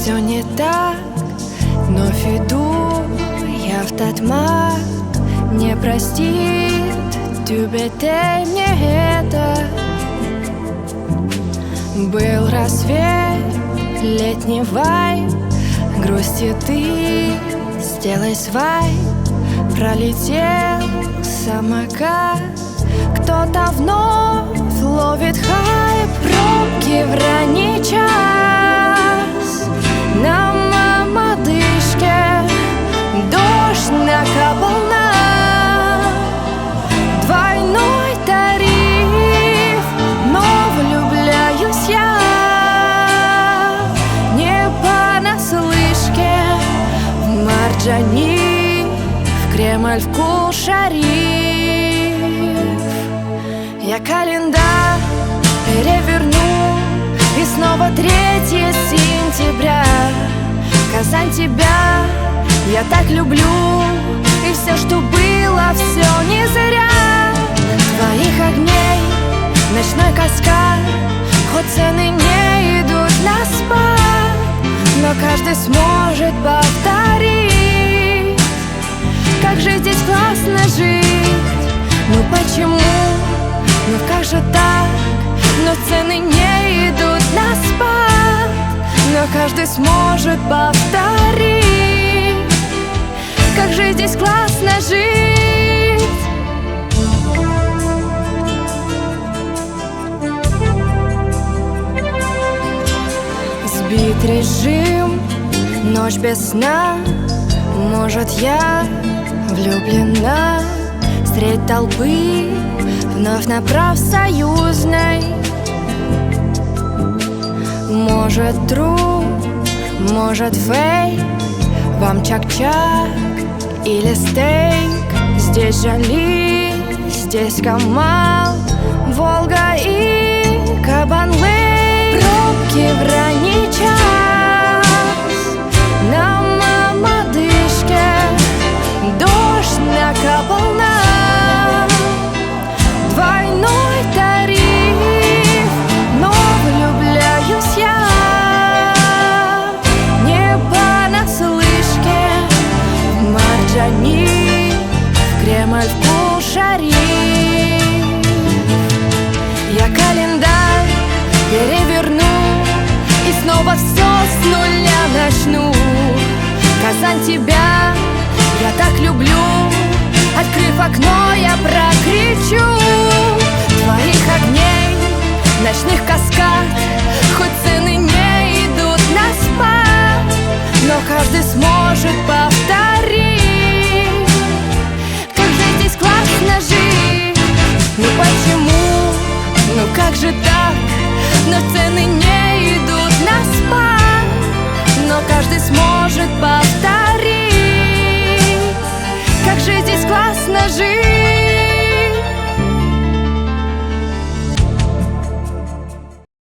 все не так, вновь иду я в тот маг. Не простит тебе ты мне это. Был рассвет, летний вайб, грусти ты, сделай свайп. Пролетел самокат, кто-то вновь ловит хайп. Пробки в ранний час, на мамодышке дождь накапал нам. Двойной тариф, но влюбляюсь я не понаслышке. В Марджани, в Кремль, в Кул-Шариф. Я календарь переверну, и снова 3 сентября. Казань, тебя я так люблю, и все, что было, все не зря. Твоих огней ночной каскад, хоть цены не идут на спад, но каждый сможет повторить, как же здесь классно жить. Ну почему, ну как же так, но цены не идут на спад, но каждый сможет повторить, как же здесь классно жить. Сбит режим, ночь без сна. Может, я влюблена средь толпы, вновь на профсоюзной. Может, true, может, фейк, вам чак-чак или стейк. Здесь Жали, здесь Камал, Волга и Кабанлей. Пробки в ранний час, на мамодышке дождь накапал нам. Двойной тариф, но влюбляюсь я не понаслышке. В Марджани, в Кремль, в Кул-Шариф. Я календарь переверну, и снова все с нуля начну. Казань, тебя я так люблю, открыв окно, я прокричу. Твоих огней ночных каскад, хоть цены не идут на спад, но каждый сможет повторить, как же здесь классно жить. Ну почему, ну как же так, но цены не идут на спад, но каждый сможет повторить,